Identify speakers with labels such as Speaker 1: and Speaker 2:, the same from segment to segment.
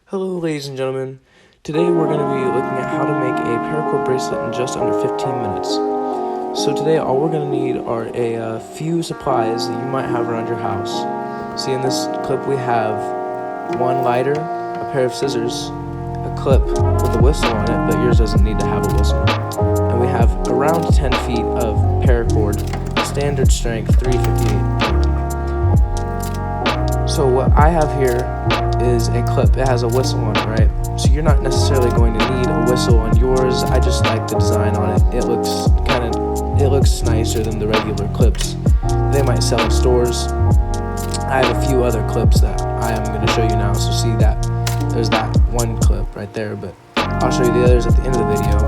Speaker 1: Hello ladies and gentlemen, today we're going to be looking at how to make a paracord bracelet in just under 15 minutes. So today all we're going to need are a few supplies that you might have around your house. See, in this clip we have one lighter, a pair of scissors, a clip with a whistle on it, but yours doesn't need to have a whistle. And we have around 10 feet of paracord, standard strength 358. So what I have here is a clip. It has a whistle on it, right? So you're not necessarily going to need a whistle on yours. I just like the design on it. It looks nicer than the regular clips they might sell in stores. I have a few other clips that I am going to show you now. So see that there's that one clip right there, but I'll show you the others at the end of the video.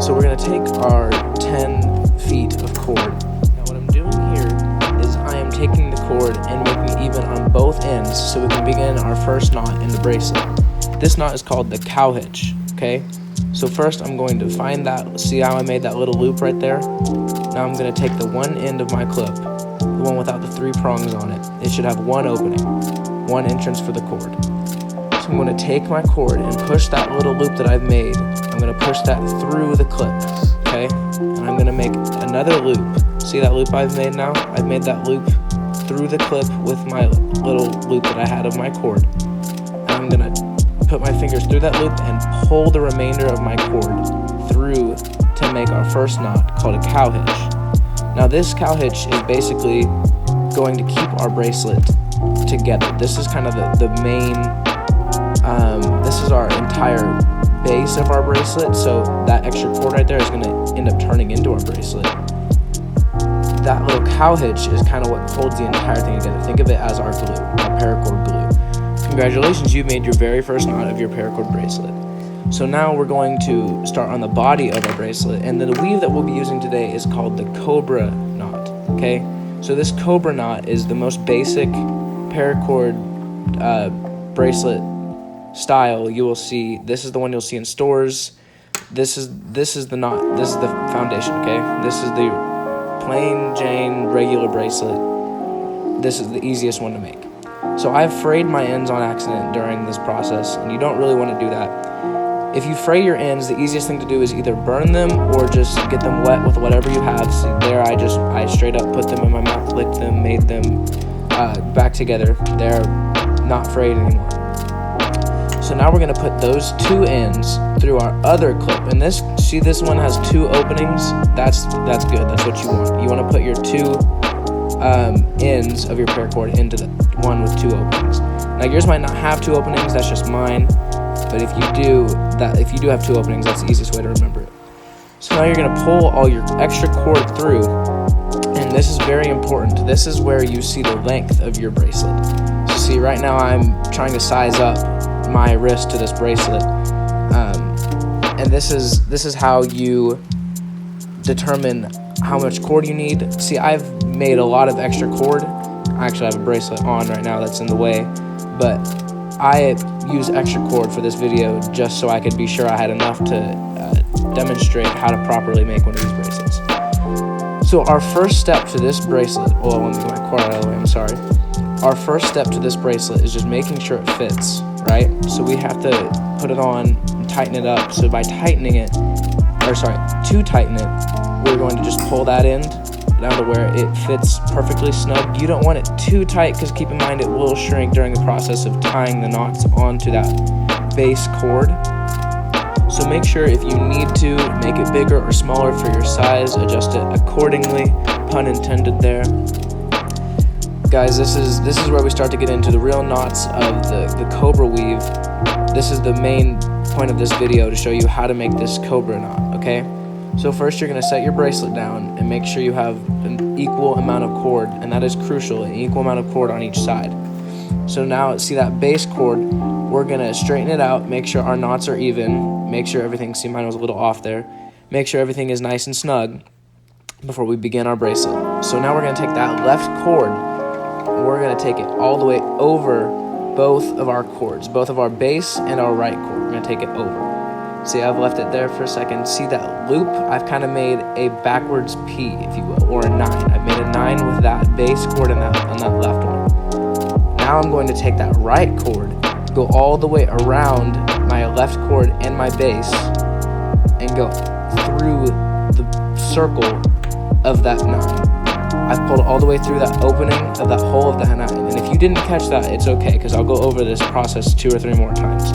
Speaker 1: So we're going to take our 10 feet of cord. Now what I'm doing here is I am taking the cord and making it even on both ends so we can begin our first knot in the bracelet. This knot is called the cow hitch, okay? So first I'm going to find that, see how I made that little loop right there? Now I'm going to take the one end of my clip, the one without the 3 prongs on it. It should have one opening, one entrance for the cord. So I'm going to take my cord and push that little loop that I've made. I'm going to push that through the clip, okay? And I'm going to make another loop. See that loop I've made now? I've made that loop through the clip with my little loop that I had of my cord. And I'm going to put my fingers through that loop and pull the remainder of my cord through to make our first knot called a cow hitch. Now this cow hitch is basically going to keep our bracelet together. This is kind of the main, this is our entire base of our bracelet, so that extra cord right there is going to end up turning into our bracelet. That little cow hitch is kind of what holds the entire thing together. Think of it as our glue, our paracord glue. Congratulations, you made your very first knot of your paracord bracelet. So now we're going to start on the body of our bracelet, and the weave that we'll be using today is called the cobra knot, okay? So this cobra knot is the most basic paracord bracelet style you will see. This is the one you'll see in stores. This is the knot, this is the foundation, okay? This is the plain Jane regular bracelet. This is the easiest one to make. So I've frayed my ends on accident during this process, and you don't really want to do that. If you fray your ends, the easiest thing to do is either burn them or just get them wet with whatever you have. See there, I straight up put them in my mouth, licked them, made them back together. They're not frayed anymore. So now we're going to put those 2 ends through our other clip. And this one has 2 openings. That's good. That's what you want. You want to put your 2 ends of your paracord into the one with 2 openings. Now yours might not have 2 openings. That's just mine. But if you do have 2 openings, that's the easiest way to remember it. So now you're going to pull all your extra cord through. And this is very important. This is where you see the length of your bracelet. So see, right now I'm trying to size up my wrist to this bracelet, and this is how you determine how much cord you need. See, I've made a lot of extra cord. I actually have a bracelet on right now that's in the way, but I use extra cord for this video just so I could be sure I had enough to demonstrate how to properly make one of these bracelets. So our first step to this bracelet, well, let me get my cord out of the way, I'm sorry. Our first step to this bracelet is just making sure it fits, right? So we have to put it on and tighten it up. So by tightening it, to tighten it, we're going to just pull that end down to where it fits perfectly snug. You don't want it too tight because keep in mind it will shrink during the process of tying the knots onto that base cord. So make sure if you need to make it bigger or smaller for your size, adjust it accordingly, pun intended there. Guys, this is where we start to get into the real knots of the cobra weave. This is the main point of this video, to show you how to make this cobra knot, okay? So first you're going to set your bracelet down and make sure you have an equal amount of cord, and that is crucial, an equal amount of cord on each side. So now see that base cord, we're going to straighten it out, make sure our knots are even, make sure everything, see mine was a little off there, make sure everything is nice and snug before we begin our bracelet. So now we're going to take that left cord, we're going to take it all the way over both of our cords, both of our base and our right cord. We're going to take it over. See, I've left it there for a second. See that loop? I've kind of made a backwards P, if you will, or a 9. I've made a 9 with that base cord and that left one. Now I'm going to take that right cord go all the way around my left cord and my base and go through the circle of that 9. I've pulled all the way through that opening of that hole of that 9. And if you didn't catch that, it's okay, because I'll go over this process 2 or 3 more times.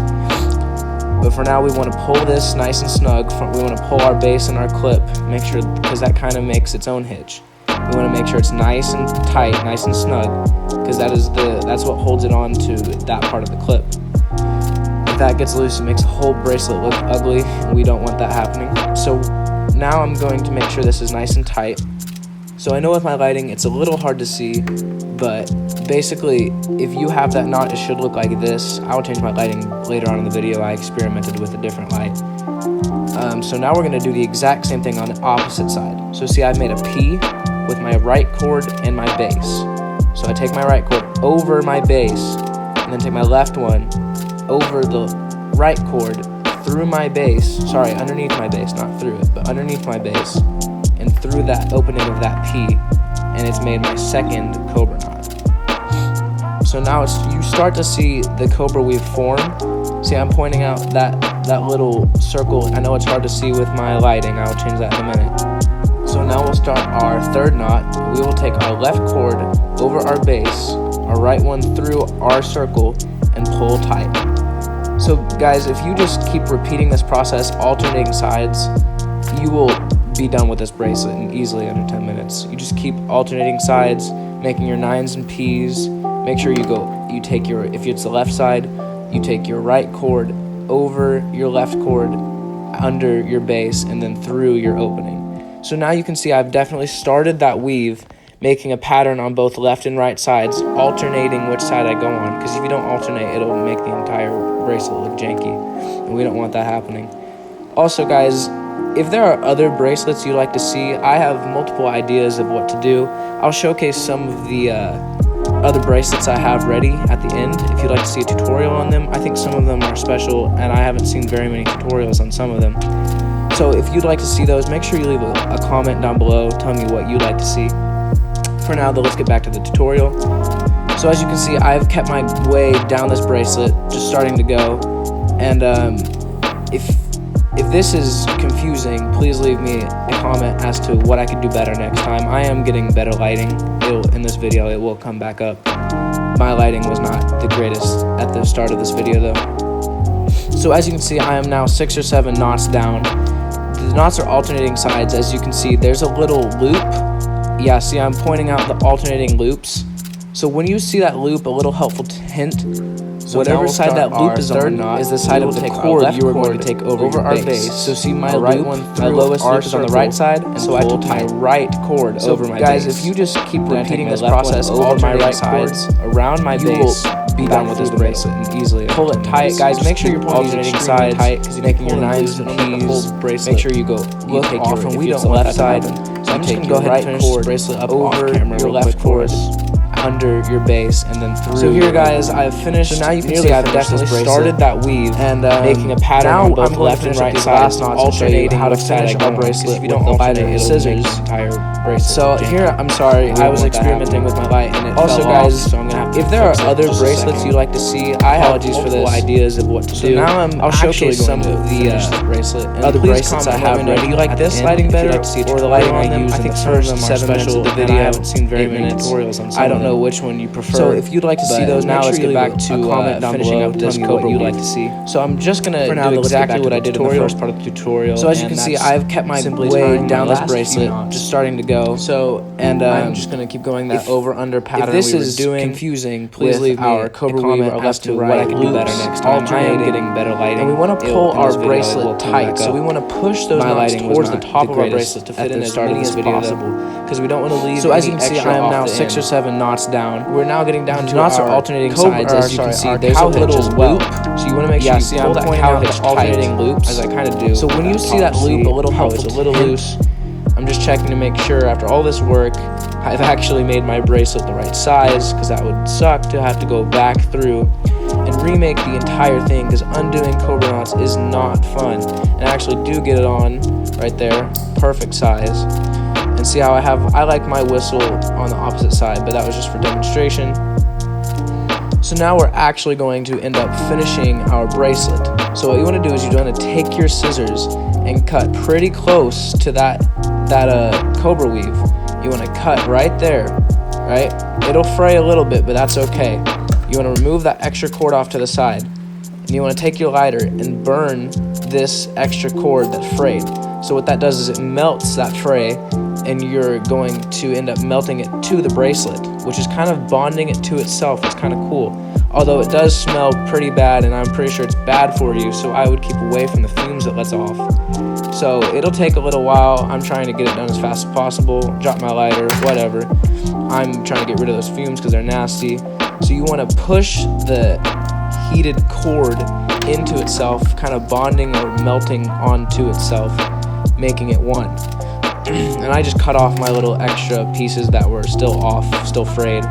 Speaker 1: But for now, we want to pull this nice and snug. We want to pull our base and our clip, make sure, because that kind of makes its own hitch. We want to make sure it's nice and tight, nice and snug, because that's what holds it on to that part of the clip. If that gets loose, it makes the whole bracelet look ugly, and we don't want that happening. So now I'm going to make sure this is nice and tight. So I know with my lighting, it's a little hard to see, but basically, if you have that knot, it should look like this. I'll change my lighting later on in the video. I experimented with a different light. So now we're gonna do the exact same thing on the opposite side. So see, I've made a P with my right cord and my base. So I take my right cord over my base, and then take my left one over the right cord through my base, underneath my base, not through it, but underneath my base, and through that opening of that P, and it's made my second cobra knot. So now you start to see the cobra weave form. See, I'm pointing out that little circle. I know it's hard to see with my lighting. I'll change that in a minute. So now we'll start our third knot. We will take our left cord over our base, our right one through our circle, and pull tight. So guys, if you just keep repeating this process, alternating sides, you will be done with this bracelet in easily under 10 minutes. You just keep alternating sides, making your 9s and Ps. Make sure you take if it's the left side, you take your right cord over your left cord, under your base, and then through your opening. So now you can see I've definitely started that weave, making a pattern on both left and right sides, alternating which side I go on, because if you don't alternate, it'll make the entire bracelet look janky, and we don't want that happening. Also guys, if there are other bracelets you'd like to see, I have multiple ideas of what to do. I'll showcase some of the other bracelets I have ready at the end if you'd like to see a tutorial on them. I think some of them are special, and I haven't seen very many tutorials on some of them. So if you'd like to see those, make sure you leave a comment down below telling me what you'd like to see. For now though, let's get back to the tutorial. So as you can see, I've kept my way down this bracelet, just starting to go, and if this is confusing, please leave me a comment as to what I could do better next time. I am getting better lighting. In this video, it will come back up. My lighting was not the greatest at the start of this video though. So as you can see, I am now 6 or 7 knots down. The knots are alternating sides. As you can see, there's a little loop. Yeah, see, I'm pointing out the alternating loops. So when you see that loop, a little helpful hint, so whatever side that loop is on is the side of the cord you are going to take over our base. So see, my right one, my lowest loop is on the right side, and so I took my right cord over my base. Guys, if you just keep repeating this process over my right sides around my base, be done with this bracelet and easily pull it tight. Guys, make sure you're alternating sides, tight, because you're making your 9s and Ps. Make sure you take off, and we don't want left side. So I'm just gonna go ahead and finish this bracelet up over your left cord, under your base, and then through. So here guys, I've finished. So now you can see I've definitely started that weave and making a pattern on both left and right sides, alternating how to finish our bracelet. If you don't alternate, it'll make the entire bracelet. So here, I'm sorry, I was experimenting with my light, and it also guys, so I'm gonna have to if there are other bracelets you'd like to see, I have multiple ideas of what to do. Now I'll showcase some of the other bracelets I have ready. Do you like this lighting better, or the lighting I use? I think the first 7 minutes of the video. I haven't seen very many tutorials on some. I don't know which one you prefer. So if you'd like to see those, now let's get back to finishing up this cobra you'd like to see. So I'm just gonna do exactly what I did in the first part of the tutorial. So as you can see, I've kept my way down this bracelet, just starting to go. So I'm just gonna keep going that over/under pattern. If this is confusing, please leave me a comment as to what I can do better next time. I am getting better lighting, and we want to pull our bracelet tight. So we want to push those knots towards the top of our bracelet to fit in as many as possible, because we don't want to leave. So as you can see, I am now 6 or 7 knots down. We're now getting down to knots are alternating sides. As you can see, there's a little loop. So you want to make sure you pull that cow hitch alternating loops, as I kind of do. So when you see that loop, a little helpful, it's a little loose. I'm just checking to make sure after all this work, I've actually made my bracelet the right size, because that would suck to have to go back through and remake the entire thing, because undoing cobra knots is not fun. And I actually do get it on right there, perfect size. And see how I like my whistle on the opposite side, but that was just for demonstration. So now we're actually going to end up finishing our bracelet. So what you want to do is you want to take your scissors and cut pretty close to that cobra weave. You want to cut right there, right? It'll fray a little bit, but that's okay. You want to remove that extra cord off to the side, and you want to take your lighter and burn this extra cord that frayed. So what that does is it melts that fray, and you're going to end up melting it to the bracelet, which is kind of bonding it to itself. It's kind of cool. Although it does smell pretty bad, and I'm pretty sure it's bad for you, so I would keep away from the fumes it lets off. So it'll take a little while. I'm trying to get it done as fast as possible. Drop my lighter, whatever. I'm trying to get rid of those fumes because they're nasty. So you want to push the heated cord into itself, kind of bonding or melting onto itself, making it one. And I just cut off my little extra pieces that were still off, still frayed.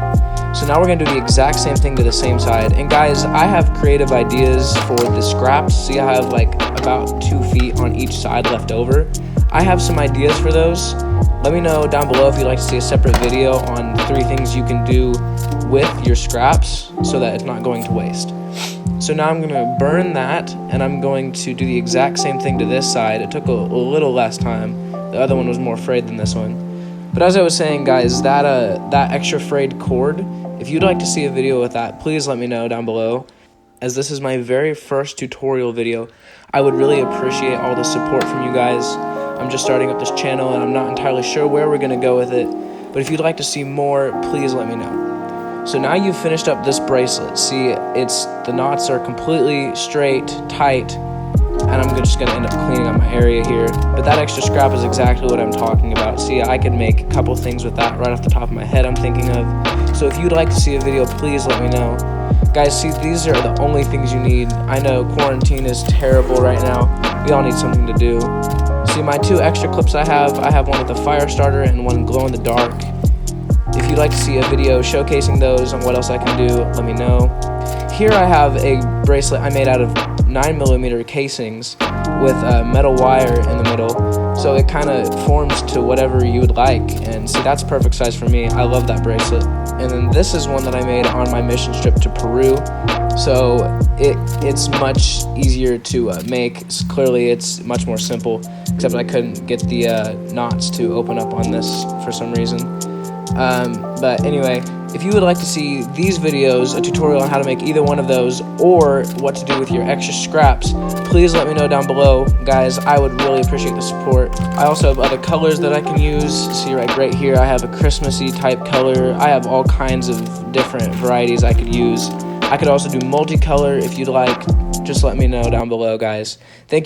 Speaker 1: So now we're going to do the exact same thing to the same side. And guys, I have creative ideas for the scraps. See, I have like about 2 feet on each side left over. I have some ideas for those. Let me know down below if you'd like to see a separate video on 3 things you can do with your scraps so that it's not going to waste. So now I'm going to burn that, and I'm going to do the exact same thing to this side. It took a little less time. The other one was more frayed than this one. But as I was saying, guys, that extra frayed cord, if you'd like to see a video with that, please let me know down below. As this is my very first tutorial video, I would really appreciate all the support from you guys. I'm just starting up this channel, and I'm not entirely sure where we're going to go with it. But if you'd like to see more, please let me know. So now you've finished up this bracelet. See, the knots are completely straight, tight, and I'm just going to end up cleaning up my area here. But that extra scrap is exactly what I'm talking about. See, I could make a couple things with that right off the top of my head I'm thinking of. So if you'd like to see a video, please let me know. Guys, see, these are the only things you need. I know quarantine is terrible right now. We all need something to do. See, my 2 extra clips I have one with a fire starter and one glow in the dark. If you'd like to see a video showcasing those and what else I can do, let me know. Here I have a bracelet I made out of 9mm casings with metal wire in the middle, so it kind of forms to whatever you would like. And see, that's perfect size for me. I love that bracelet. And then this is one that I made on my mission trip to Peru, so it's much easier to make. Clearly it's much more simple, except I couldn't get the knots to open up on this for some reason. But anyway, if you would like to see these videos, a tutorial on how to make either one of those, or what to do with your extra scraps, please let me know down below. Guys, I would really appreciate the support. I also have other colors that I can use. See, right here, I have a Christmassy type color. I have all kinds of different varieties I could use. I could also do multicolor if you'd like. Just let me know down below, guys. Thank you.